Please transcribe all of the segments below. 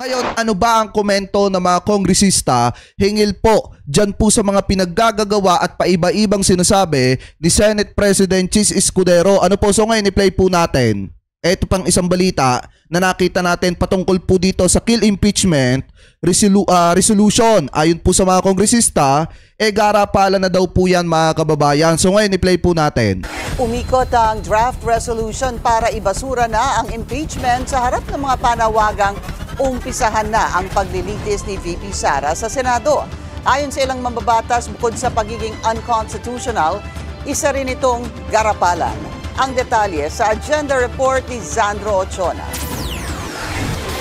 Ngayon, ano ba ang komento ng mga kongresista hingil po dyan po sa mga pinaggagawa at paiba-ibang sinasabi ni Senate President Chis Escudero? Ano po? So ngayon, i-play po natin. Ito pang isang balita na nakita natin patungkol po dito sa kill impeachment resolution. Ayon po sa mga kongresista, garapalan na daw po yan mga kababayan. So ngayon, i-play po natin. Umikot ang draft resolution para ibasura na ang impeachment sa harap ng mga panawagang umpisahan na ang paglilitis ni VP Sara sa Senado. Ayon sa ilang mambabatas, bukod sa pagiging unconstitutional, isa rin itong garapalan. Ang detalye sa agenda report ni Zandro Ochona.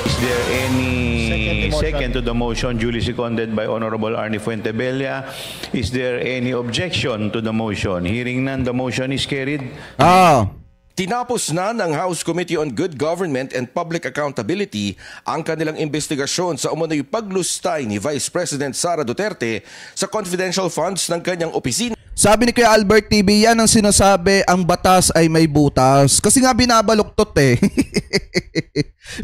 Is there any second to the motion duly seconded by Honorable Arnie Fuentebella? Is there any objection to the motion? Hearing none, the motion is carried. Tinapos na ng House Committee on Good Government and Public Accountability ang kanilang investigasyon sa umano'y paglustay ni Vice President Sara Duterte sa confidential funds ng kanyang opisina. Sabi ni Kuya Albert TV, yan ang sinasabi, ang batas ay may butas. Kasi nga binabaluktot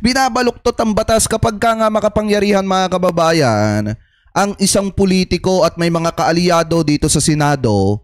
Binabaluktot ang batas kapag ka nga makapangyarihan mga kababayan, ang isang politiko at may mga kaalyado dito sa Senado,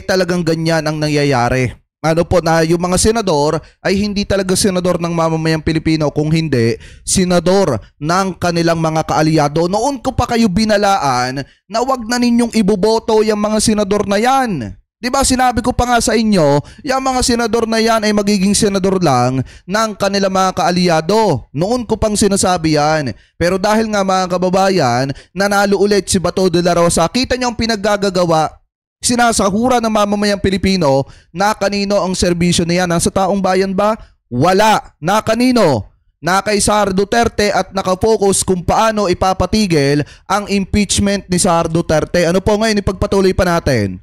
talagang ganyan ang nangyayari. Ano po na yung mga senador ay hindi talaga senador ng mamamayang Pilipino, kung hindi senador ng kanilang mga kaalyado. Noon ko pa kayo binalaan na wag na ninyong iboboto yung mga senador na yan. Diba sinabi ko pa nga sa inyo, yung mga senador na yan ay magiging senador lang ng kanilang mga kaalyado. Noon ko pang sinasabi yan. Pero dahil nga mga kababayan, nanalo ulit si Bato de la Rosa, kita niyo ang pinaggagawa. Sinasahura ng mamamayang Pilipino na kanino ang serbisyo na yan. Nasa taong bayan ba? Wala. Na kanino? Na kay Sara Duterte at nakafocus kung paano ipapatigil ang impeachment ni Sara Duterte. Ano po ngayon, ipagpatuloy pa natin.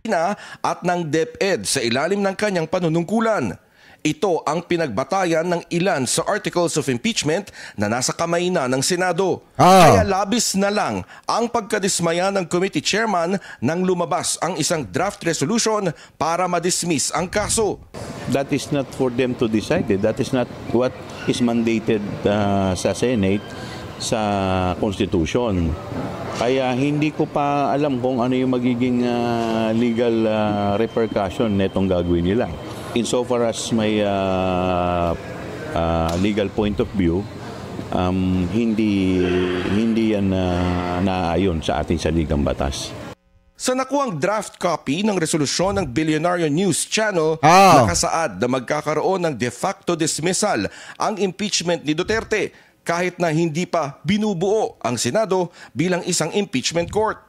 At ng DepEd sa ilalim ng kanyang panunungkulan. Ito ang pinagbatayan ng ilan sa articles of impeachment na nasa kamay na ng Senado. Kaya labis na lang ang pagkadismaya ng committee chairman nang lumabas ang isang draft resolution para madismiss ang kaso. That is not for them to decide. That is not what is mandated sa Senate sa Constitution. Kaya hindi ko pa alam kung ano yung magiging legal repercussion netong gagawin nila. Insofar as may legal point of view, hindi yan naayon sa ating saligang batas. Sa nakuhang draft copy ng resolusyon ng Billionaire News Channel, nakasaad na magkakaroon ng de facto dismissal ang impeachment ni Duterte kahit na hindi pa binubuo ang Senado bilang isang impeachment court.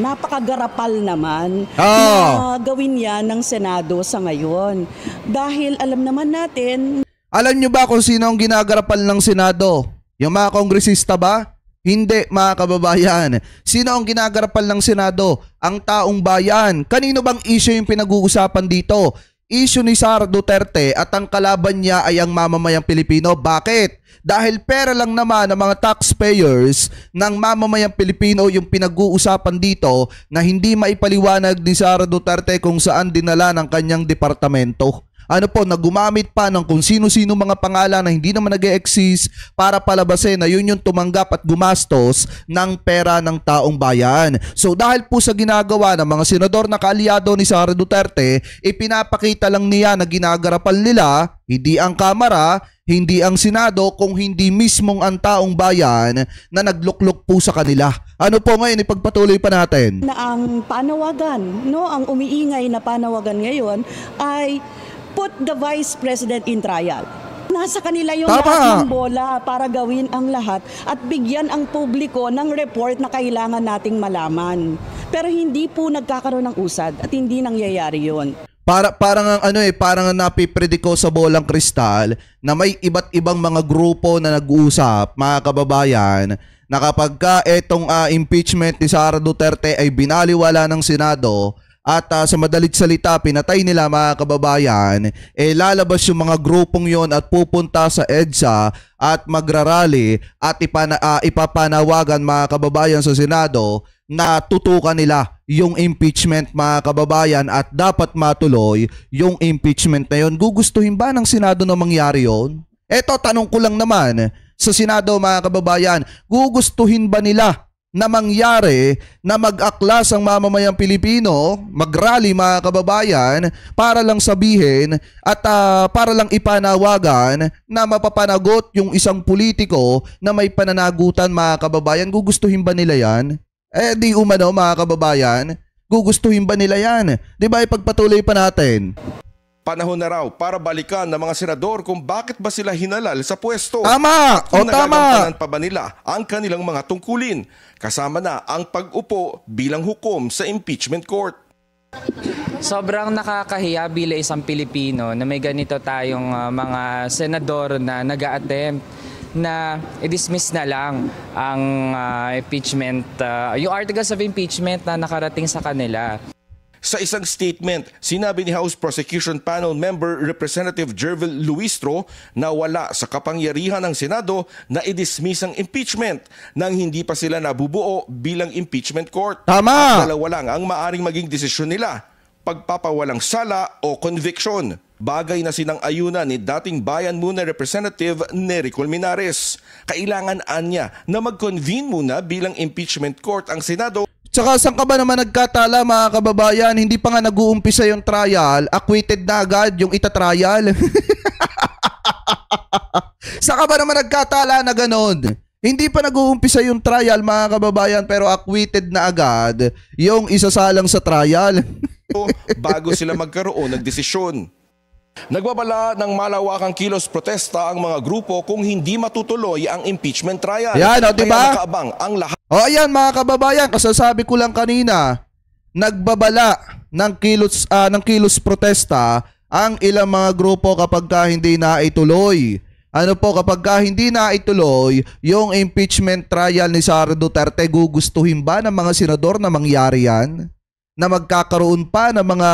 Napakagarapal naman na gawin yan ng Senado sa ngayon. Dahil alam naman natin... Alam nyo ba kung sino ang ginagarapal ng Senado? Yung mga kongresista ba? Hindi mga kababayan. Sino ang ginagarapal ng Senado? Ang taong bayan. Kanino bang issue yung pinag-uusapan dito? Issue ni Sara Duterte at ang kalaban niya ay ang mamamayang Pilipino. Bakit? Dahil pera lang naman ng mga taxpayers ng mamamayang Pilipino yung pinag-uusapan dito na hindi maipaliwanag ni Sara Duterte kung saan dinala ng kanyang departamento. Ano po, na gumamit pa ng kung sino-sino mga pangalan na hindi naman nag-e-exist para palabasin na yun yung tumanggap at gumastos ng pera ng taong bayan. So dahil po sa ginagawa ng mga senador na kaalyado ni Sara Duterte, ipinapakita lang niya na ginagarapal nila, hindi ang Kamara, hindi ang Senado, kung hindi mismong ang taong bayan na naglukluk po sa kanila. Ano po ngayon, ipagpatuloy pa natin. Na ang panawagan, ang umiingay na panawagan ngayon ay put the Vice President in trial. Nasa kanila yung lahat ng bola para gawin ang lahat at bigyan ang publiko ng report na kailangan nating malaman. Pero hindi po nagkakaroon ng usad at hindi nangyayari yun. Parang napipredict ko sa bolang kristal na may iba't ibang mga grupo na nag-uusap, mga kababayan, na kapag ka itong impeachment ni Sara Duterte ay binaliwala ng Senado at sa madalit salita pinatay nila mga kababayan, lalabas yung mga grupong yon at pupunta sa EDSA at magrarally at ipapanawagan mga kababayan sa Senado na tutukan nila yung impeachment mga kababayan at dapat matuloy yung impeachment na yon. Gugustuhin ba ng Senado na mangyari yon? Eto, tanong ko lang naman, sa Senado mga kababayan. Gugustuhin ba nila na mangyari na mag-aklas ang mamamayang Pilipino, mag-rally mga kababayan para lang sabihin at para lang ipanawagan na mapapanagot yung isang politiko na may pananagutan mga kababayan? Gugustuhin ba nila yan? Di umano mga kababayan, gugustuhin ba nila yan? Di ba ipagpatuloy pa natin? Panahon na raw para balikan ng mga senador kung bakit ba sila hinalal sa pwesto. Tama! At kung tama! nagagampanan pa ba nila ang kanilang mga tungkulin, kasama na ang pag-upo bilang hukom sa impeachment court. Sobrang nakakahiya bilang isang Pilipino na may ganito tayong mga senador na nag-a-attempt na i-dismiss na lang ang impeachment, yung articles of impeachment na nakarating sa kanila. Sa isang statement, sinabi ni House Prosecution Panel member Representative Jervil Luistro na wala sa kapangyarihan ng Senado na i-dismiss ang impeachment nang hindi pa sila nabubuo bilang impeachment court. Tama! At dalawa lang ang maaring maging desisyon nila, pagpapawalang sala o conviction. Bagay na sinang-ayunan ni dating Bayan Muna Representative Nery Colmenares. Kailangan anya na mag-convene muna bilang impeachment court ang Senado. Tsaka saan ka ba naman nagkatala mga kababayan? Hindi pa nga nag-uumpisa yung trial, acquitted na agad yung ita-trial. Saan ka ba naman nagkatala na ganon? Hindi pa nag-uumpisa yung trial mga kababayan pero acquitted na agad yung isasalang sa trial. Bago sila magkaroon ng desisyon. Nagbabala ng malawakang kilos protesta ang mga grupo kung hindi matutuloy ang impeachment trial. Yan, o, diba? Kaya nakaabang ang lahat. O ayan mga kababayan, kasasabi ko lang kanina, nagbabala ng kilos protesta ang ilang mga grupo kapag hindi na ituloy. Ano po, kapag hindi na ituloy yung impeachment trial ni Sara Duterte, gugustuhin ba ng mga senador na mangyari yan? Na magkakaroon pa ng mga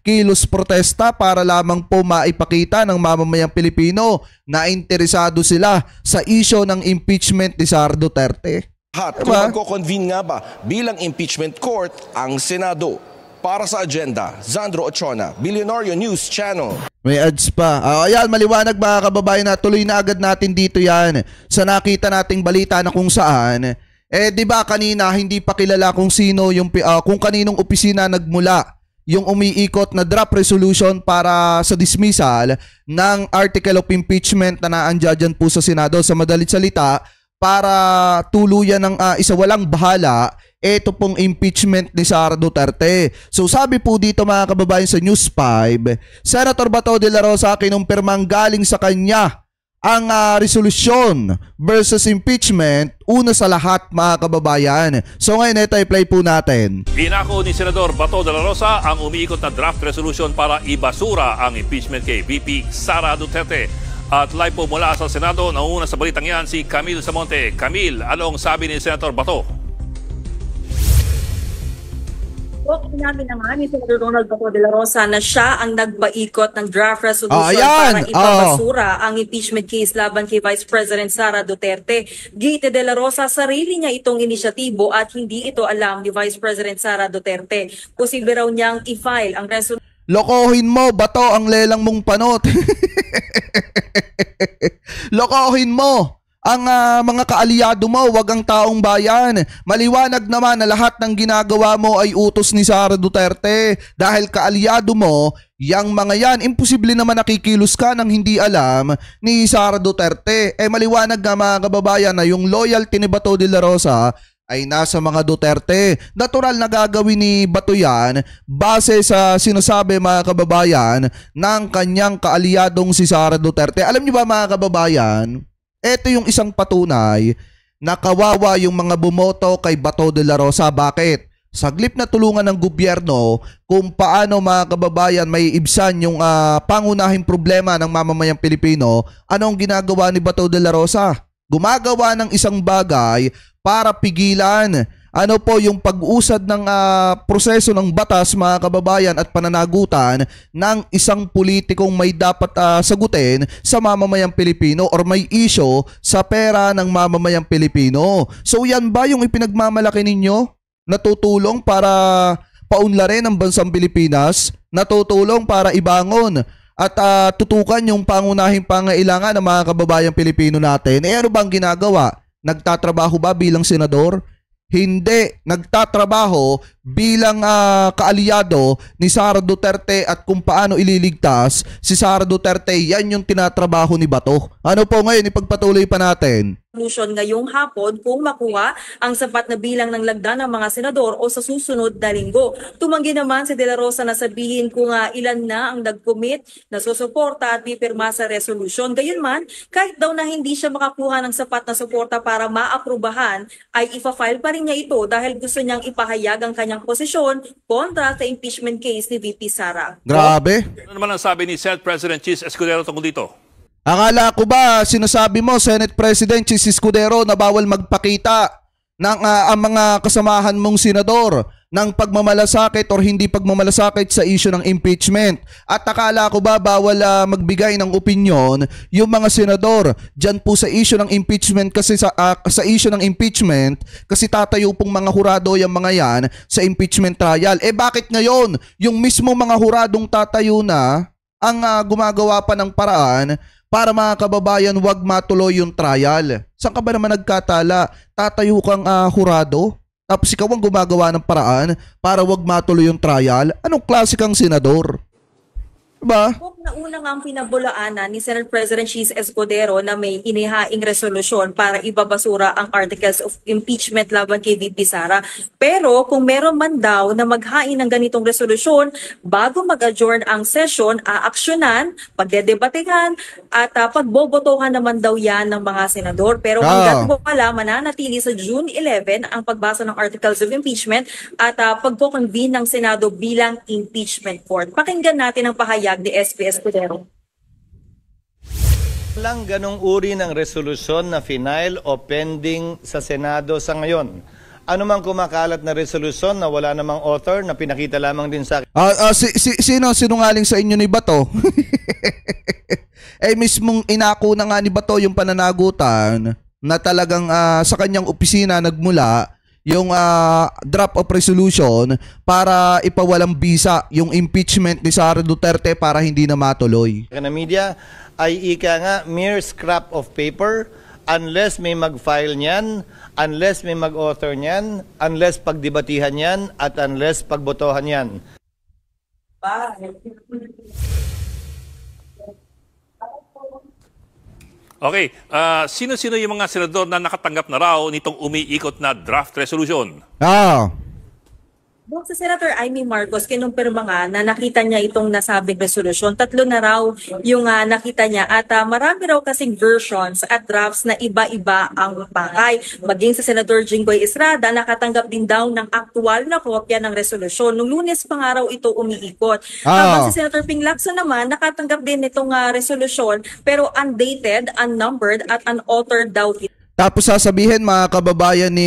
kilos protesta para lamang po maipakita ng mamamayang Pilipino na interesado sila sa isyu ng impeachment ni Sara Duterte. Kung magko-convene nga ba bilang impeachment court ang Senado. Para sa agenda, Zandro Ochona, Billionario News Channel. May ads pa. Ayan, maliwanag mga kababayan na tuloy na agad natin dito yan sa nakita nating balita na kung saan di ba kanina hindi pa kilala kung sino yung kung kaninong opisina nagmula yung umiikot na draft resolution para sa dismissal ng article of impeachment na naandyan dyan po sa Senado. Sa madalit salita, para tuluyan ng isawalang bahala ito pong impeachment ni Sara Duterte. So sabi po dito mga kababayan sa News 5, Senator Bato de la Rosa kinumpirmang galing sa kanya ang resolusyon versus impeachment, una sa lahat mga kababayan. So ngayon ito i-play po natin. Inako ni Senador Bato de la Rosa ang umiikot na draft resolution para ibasura ang impeachment kay VP Sara Duterte. At live po mula sa Senado, nauna sa balitang yan si Camille Samonte. Camille, ano ang sabi ni Senator Bato? Sinabi naman ni Senator Ronald Bato de la Rosa na siya ang nagbaikot ng draft resolution para ipabasura ang impeachment case laban kay Vice President Sara Duterte. Gite de la Rosa, sarili niya itong inisyatibo at hindi ito alam ni Vice President Sara Duterte. Posible raw niyang i-file ang resolution. Lokohin mo, Bato, ang lelang mong panot. Lokohin mo ang mga kaalyado mo, wag ang taong bayan. Maliwanag naman na lahat ng ginagawa mo ay utos ni Sara Duterte. Dahil kaalyado mo, yang mga yan, imposible naman nakikilos ka nang hindi alam ni Sara Duterte. Maliwanag nga mga kababayan na yung loyalty ni Bato de la Rosa ay nasa mga Duterte. Natural na gagawin ni Bato yan base sa sinasabi mga kababayan ng kanyang kaalyadong si Sara Duterte. Alam niyo ba mga kababayan, ito yung isang patunay na kawawa yung mga bumoto kay Bato de la Rosa. Bakit? Saglip na tulungan ng gobyerno kung paano mga kababayan may ibsan yung pangunahing problema ng mamamayang Pilipino. Anong ginagawa ni Bato de la Rosa? Gumagawa ng isang bagay para pigilan ano po yung pag-usad ng proseso ng batas mga kababayan at pananagutan ng isang politikong may dapat sagutin sa mamamayang Pilipino or may issue sa pera ng mamamayang Pilipino. So yan ba yung ipinagmamalaki ninyo? Natutulong para paunlarin ang bansang Pilipinas? Natutulong para ibangon at tutukan yung pangunahing pangailangan ng mga kababayang Pilipino natin, ano bang ginagawa? Nagtatrabaho ba bilang senador? Hindi. Nagtatrabaho bilang kaalyado ni Sara Duterte at kung paano ililigtas si Sara Duterte. Yan yung tinatrabaho ni Bato. Ano po ngayon, ipagpatuloy pa natin. Resolution ngayong hapon kung makuha ang sapat na bilang ng lagda ng mga senador o sa susunod na linggo. Tumanggi naman si De La Rosa na sabihin kung ilan na ang nag-commit na susuporta at pipirma sa resolution. Gayunman, kahit daw na hindi siya makakuha ng sapat na suporta para maaprubahan, ay ipa-file pa rin niya ito dahil gusto niyang ipahayag ang kanyang posisyon kontra sa impeachment case ni VP Sara. Grabe. Ano naman ang sabi ni Senate President Chis Escudero tungkol dito? Akala ko ba sinasabi mo, Senate President Chis Escudero, na bawal magpakita ng ang mga kasamahan mong senador ng pagmamalasakit or hindi pagmamalasakit sa issue ng impeachment? At akala ko ba bawal magbigay ng opinyon yung mga senador dyan po sa issue ng impeachment kasi sa issue ng impeachment kasi tatayo pong mga hurado yung mga yan sa impeachment trial. Bakit ngayon yung mismo mga huradong tatayo na ang gumagawa pa ng paraan para mga kababayan wag matuloy yung trial? Saan ka ba naman nagkatala? Tatayo kang hurado, tapos ikaw ang gumagawa ng paraan para wag matuloy yung trial? Anong klase kang senador? Diba? Nauna nga ang pinabulaanan ni Senate President Chis Escudero na may inihaing resolusyon para ibabasura ang articles of impeachment laban kay VP Sara. Pero kung meron man daw na maghain ng ganitong resolusyon, bago mag-adjourn ang session, aaksyonan, pagdedebatehan, at pagbobotohan naman daw yan ng mga senador. Pero hanggat wala, mananatili sa June 11 ang pagbasa ng articles of impeachment at pagko-convene ng Senado bilang impeachment court. Pakinggan natin ang pahayag ni SP Escudero. Walang ganong uri ng resolusyon na final o pending sa Senado sa ngayon. Ano mang kumakalat na resolusyon na wala namang author na pinakita lamang din sa akin. Sino sinungaling sa inyo ni Bato? Mismong inako na nga ni Bato yung pananagutan na talagang sa kanyang opisina nagmula yung draft of resolution para ipawalang bisa yung impeachment ni Sara Duterte para hindi na matuloy. Na media ay ika nga mere scrap of paper unless may mag-file niyan, unless may mag-author niyan, unless pagdebatihan niyan, at unless pagbotohan niyan. Okay, sino-sino yung mga senador na nakatanggap na raw nitong umiikot na draft resolution? Doon sa Senator Amy Marcos, kinumpirma nga na nakita niya itong nasabing resolusyon. 3 na raw yung nakita niya at marami raw kasing versions at drafts na iba-iba ang pakay. Maging sa Senator Jinggoy Estrada, nakatanggap din daw ng aktual na kopya ng resolusyon. Nung Lunes pa nga raw ito umiikot. Habang si Senator Ping Lacson naman, nakatanggap din itong resolusyon pero undated, unnumbered at unauthored daw ito. Tapos sasabihin mga kababayan ni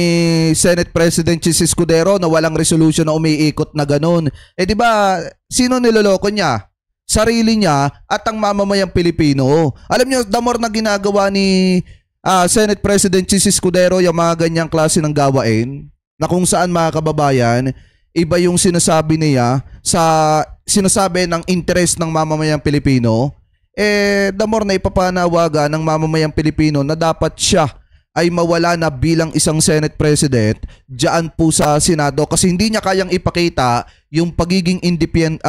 Senate President Chis Escudero na walang resolution na umiikot na ganun. Di ba, sino niloloko niya? Sarili niya at ang mamamayang Pilipino. Alam niyo, the more na ginagawa ni Senate President Chis Escudero yung mga ganyang klase ng gawain, na kung saan mga kababayan, iba yung sinasabi niya sa sinasabi ng interest ng mamamayang Pilipino, the more na ipapanawagan ng mamamayang Pilipino na dapat siya ay mawala na bilang isang Senate President diyan po sa Senado kasi hindi niya kayang ipakita yung pagiging independent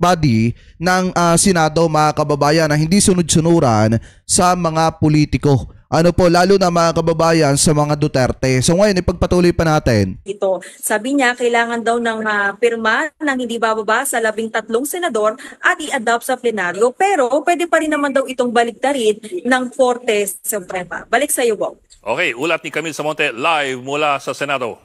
body ng Senado mga kababayan na hindi sunod-sunuran sa mga politiko. Ano po, lalo na mga kababayan sa mga Duterte. So ngayon, ipagpatuloy pa natin. Ito, sabi niya, kailangan daw ng pirma ng hindi bababa sa 13 senador at i-adopt sa plenaryo. Pero pwede pa rin naman daw itong baliktarin ng Korte Suprema. Balik sa iyo, Wow. Okay, ulat ni Camille Samonte live mula sa Senado.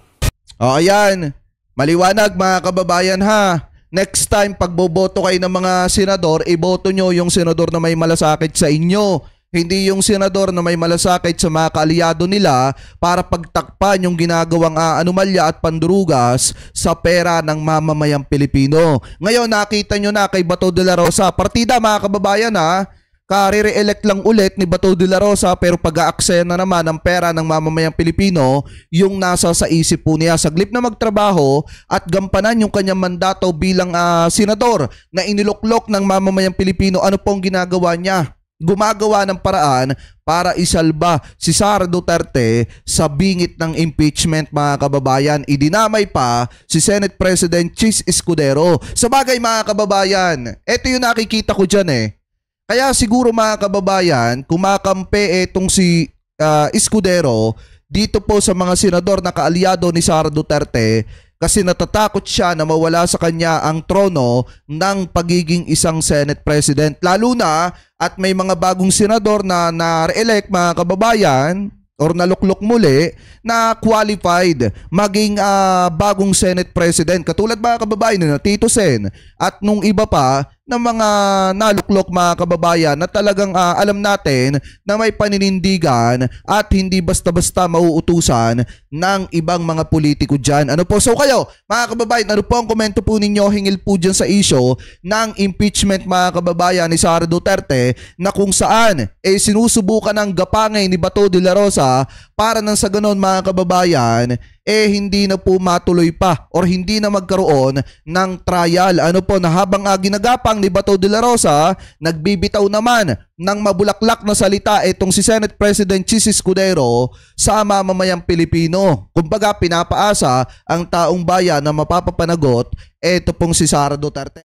Ayan. Maliwanag mga kababayan ha. Next time, pag boboto kayo ng mga senador, iboto nyo yung senador na may malasakit sa inyo. Hindi yung senador na may malasakit sa mga kaalyado nila para pagtakpan yung ginagawang anomalya at pandurugas sa pera ng mamamayang Pilipino. Ngayon nakita nyo na kay Bato de la Rosa, partida mga kababayan ha, karire-elect lang ulit ni Bato de la Rosa pero pag-aaksaya na naman ng pera ng mamamayang Pilipino yung nasa sa isip po niya. Saglip na magtrabaho at gampanan yung kanyang mandato bilang senador na iniluklok ng mamamayang Pilipino, ano pong ginagawa niya? Gumagawa ng paraan para isalba si Sara Duterte sa bingit ng impeachment, mga kababayan. Idinamay pa si Senate President Chis Escudero. Sa bagay, mga kababayan, ito yung nakikita ko dyan eh. Kaya siguro, mga kababayan, kumakampi itong si Escudero dito po sa mga senador na kaalyado ni Sara Duterte kasi natatakot siya na mawala sa kanya ang trono ng pagiging isang Senate President. Lalo na at may mga bagong senador na na-re-elect, mga kababayan, or naluklok muli na qualified maging bagong Senate President. Katulad, mga kababayan, na Tito Sen at nung iba pa ng mga naluklok, mga kababayan, na talagang alam natin na may paninindigan at hindi basta-basta mauutusan ng ibang mga politiko dyan. Ano po? So kayo, mga kababayan, ano po ang komento po ninyo hingil po dyan sa issue ng impeachment, mga kababayan, ni Sara Duterte, na kung saan sinusubukan ng gapangay ni Bato de la Rosa para nang sa ganon, mga kababayan, hindi na po matuloy pa or hindi na magkaroon ng trial. Ano po, na habang ginagapang ni Bato de la Rosa, nagbibitaw naman ng mabulaklak na salita itong si Senate President Chis Escudero sa mamamayang Pilipino. Kumbaga, pinapaasa ang taong bayan na mapapapanagot ito pong si Sara Duterte.